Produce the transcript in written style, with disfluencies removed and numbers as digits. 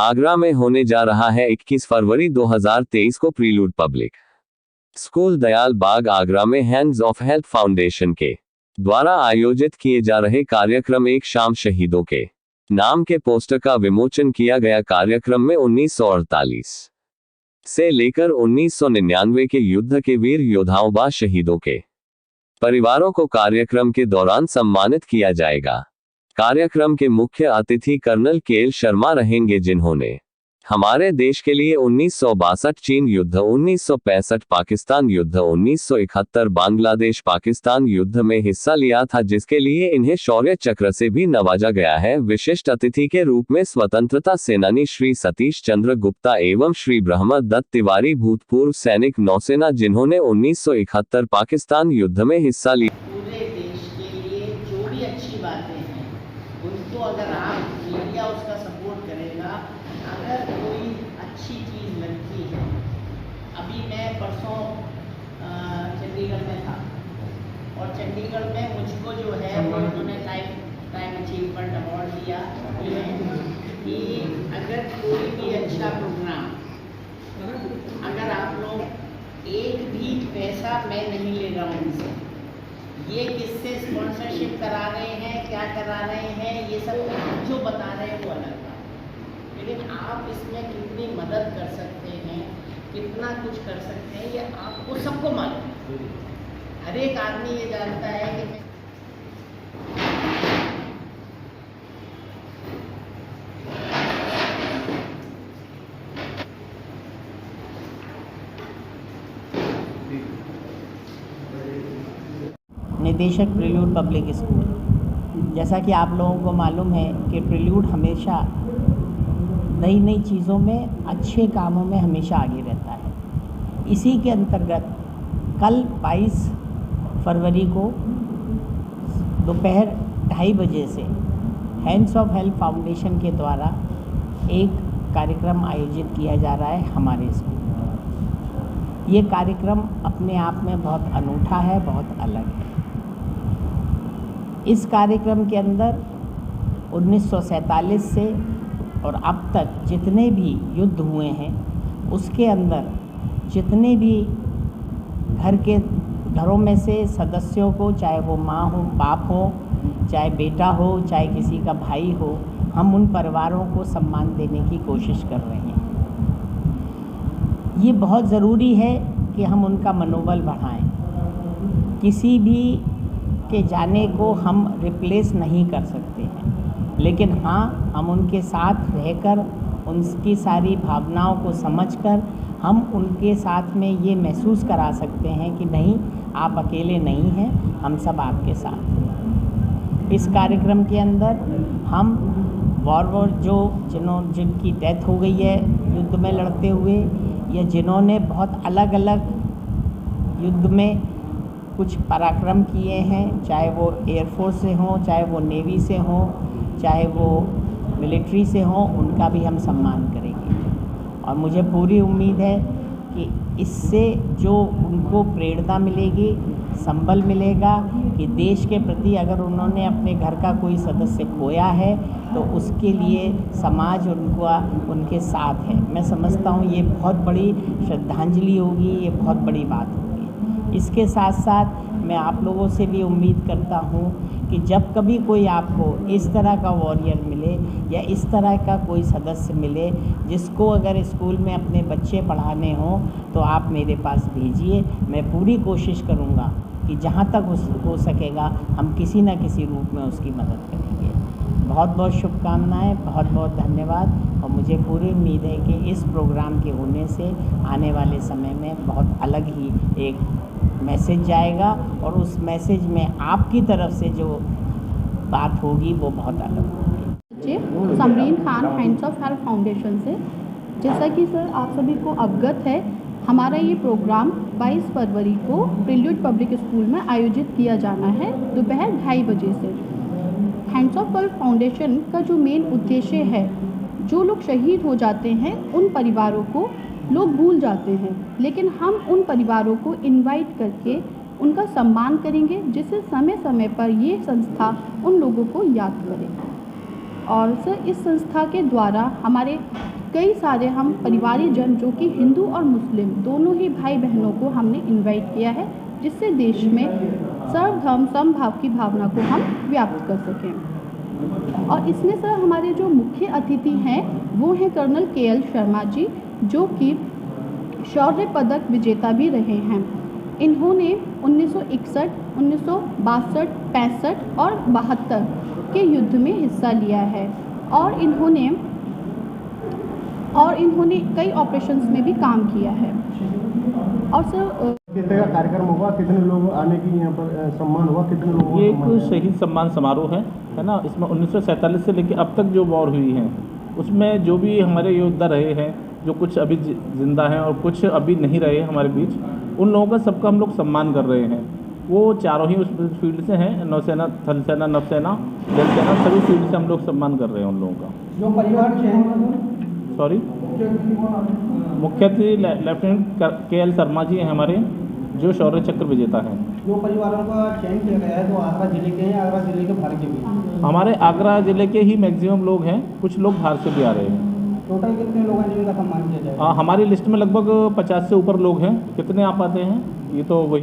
आगरा में होने जा रहा है 21 फरवरी 2023 को प्रीलूड पब्लिक स्कूल दयाल बाग आगरा में हैंड्स ऑफ हेल्प फाउंडेशन के द्वारा आयोजित किए जा रहे कार्यक्रम एक शाम शहीदों के नाम के पोस्टर का विमोचन किया गया। कार्यक्रम में 1948 से लेकर 1999 के युद्ध के वीर योद्धाओं व शहीदों के परिवारों को कार्यक्रम के दौरान सम्मानित किया जाएगा। कार्यक्रम के मुख्य अतिथि कर्नल के एल शर्मा रहेंगे, जिन्होंने हमारे देश के लिए 1962 चीन युद्ध, 1965 पाकिस्तान युद्ध, 1971 बांग्लादेश पाकिस्तान युद्ध में हिस्सा लिया था, जिसके लिए इन्हें शौर्य चक्र से भी नवाजा गया है। विशिष्ट अतिथि के रूप में स्वतंत्रता सेनानी श्री सतीश चंद्र गुप्ता एवं श्री ब्रह्म दत्त तिवारी, भूतपूर्व सैनिक नौसेना, जिन्होंने 1971 पाकिस्तान युद्ध में हिस्सा लिया। पूरे देश के लिए जो भी अच्छी बातें हैं उनको अगर आप मीडिया उसका सपोर्ट करेगा, अगर कोई अच्छी चीज़ लगती है। अभी मैं परसों चंडीगढ़ में था और चंडीगढ़ में मुझको जो है वो उन्होंने लाइफ टाइम अचीवमेंट अवार्ड दिया कि अगर कोई भी अच्छा प्रोग्राम, अगर आप लोग एक भी पैसा मैं नहीं ले रहा हूँ उनसे, ये किससे स्पॉन्सरशिप करा रहे हैं, क्या करा रहे हैं, ये सब जो बता रहे हैं वो अलग था, लेकिन आप इसमें कितनी मदद कर सकते हैं, कितना कुछ कर सकते हैं, ये आपको सबको मालूम है। हर एक आदमी ये जानता है कि निदेशक प्रीलूड पब्लिक स्कूल, जैसा कि आप लोगों को मालूम है कि प्रीलूड हमेशा नई नई चीज़ों में, अच्छे कामों में हमेशा आगे रहता है। इसी के अंतर्गत कल 22 फरवरी को दोपहर 2:30 बजे से हैंड्स ऑफ हेल्प फाउंडेशन के द्वारा एक कार्यक्रम आयोजित किया जा रहा है हमारे स्कूल में। ये कार्यक्रम अपने आप में बहुत अनूठा है, बहुत अलग है। इस कार्यक्रम के अंदर 1947 से और अब तक जितने भी युद्ध हुए हैं, उसके अंदर जितने भी घरों में से सदस्यों को, चाहे वो माँ हो, बाप हो, चाहे बेटा हो, चाहे किसी का भाई हो, हम उन परिवारों को सम्मान देने की कोशिश कर रहे हैं। ये बहुत ज़रूरी है कि हम उनका मनोबल बढ़ाएं। किसी भी के जाने को हम रिप्लेस नहीं कर सकते हैं, लेकिन हाँ, हम उनके साथ रहकर उनकी सारी भावनाओं को समझकर हम उनके साथ में ये महसूस करा सकते हैं कि नहीं, आप अकेले नहीं हैं, हम सब आपके साथ हैं। इस कार्यक्रम के अंदर हम जिनकी डेथ हो गई है युद्ध में लड़ते हुए, या जिन्होंने बहुत अलग अलग युद्ध में कुछ पराक्रम किए हैं, चाहे वो एयरफोर्स से हों, चाहे वो नेवी से हों, चाहे वो मिलिट्री से हों, उनका भी हम सम्मान करेंगे। और मुझे पूरी उम्मीद है कि इससे जो उनको प्रेरणा मिलेगी, संबल मिलेगा कि देश के प्रति अगर उन्होंने अपने घर का कोई सदस्य खोया है तो उसके लिए समाज उनके साथ है। मैं समझता हूँ ये बहुत बड़ी श्रद्धांजलि होगी, ये बहुत बड़ी बात होगी। इसके साथ साथ मैं आप लोगों से भी उम्मीद करता हूँ कि जब कभी कोई आपको इस तरह का वॉरियर मिले या इस तरह का कोई सदस्य मिले जिसको अगर स्कूल में अपने बच्चे पढ़ाने हों, तो आप मेरे पास भेजिए। मैं पूरी कोशिश करूँगा कि जहाँ तक हो सकेगा हम किसी न किसी रूप में उसकी मदद करेंगे। बहुत बहुत शुभकामनाएं, बहुत बहुत धन्यवाद। और मुझे पूरी उम्मीद है कि इस प्रोग्राम के होने से आने वाले समय में बहुत अलग ही एक मैसेज जाएगा, और उस मैसेज में आपकी तरफ से जो बात होगी वो बहुत अलग होगी। Samreen Khan, hands of help foundation से। जैसा कि सर आप सभी को अवगत है, हमारा ये प्रोग्राम 22 फरवरी को प्रीलूड पब्लिक स्कूल में आयोजित किया जाना है दोपहर 2:30 बजे से। हैंड्स ऑफ हेल्प फाउंडेशन का जो मेन उद्देश्य है, जो लोग शहीद हो जाते हैं उन परिवारों को लोग भूल जाते हैं, लेकिन हम उन परिवारों को इनवाइट करके उनका सम्मान करेंगे, जिससे समय समय पर ये संस्था उन लोगों को याद करे। और सर इस संस्था के द्वारा हमारे कई सारे हम परिवारीजन जो कि हिंदू और मुस्लिम दोनों ही भाई बहनों को हमने इनवाइट किया है, जिससे देश में सर्वधर्म समभाव की भावना को हम व्याप्त कर सकें। और इसमें सर हमारे जो मुख्य अतिथि हैं वो हैं कर्नल KL शर्मा जी, जो कि शौर्य पदक विजेता भी रहे हैं। इन्होंने 1961, 1962, 65 और 72 के युद्ध में हिस्सा लिया है और इन्होंने कई ऑपरेशंस में भी काम किया है। और सर किस तरह का कार्यक्रम होगा, कितने लोग आने की यहाँ पर सम्मान हुआ, कितने लोगों ये को एक शहीद सम्मान समारोह है ना। इसमें 1947 से लेकर अब तक जो वॉर हुई है उसमें जो भी हमारे योद्धा रहे हैं, जो कुछ अभी जिंदा हैं और कुछ अभी नहीं रहे हमारे बीच, उन लोगों का सबका हम लोग सम्मान कर रहे हैं। वो चारों ही उस फील्ड से हैं, नौसेना, थल सेना, नवसेना, जल सेना, सभी फील्ड से हम लोग सम्मान कर रहे हैं उन लोगों का। जो परिवार सॉरी, मुख्य अतिथि लेफ्टिनेंट KL शर्मा जी हैं हमारे, जो शौर्य चक्र विजेता हैं। जो परिवारों का चयन किया गया है, तो आगरा जिले के हैं, आगरा जिले के बाहर के भी? हमारे आगरा जिले के ही मैक्सिमम लोग हैं, कुछ लोग बाहर से भी आ रहे हैं। टोटल कितने लोग हैं जिनका सम्मान किया जाएगा? हमारी लिस्ट में लगभग 50 से ऊपर लोग हैं। कितने आ पाते हैं ये तो वही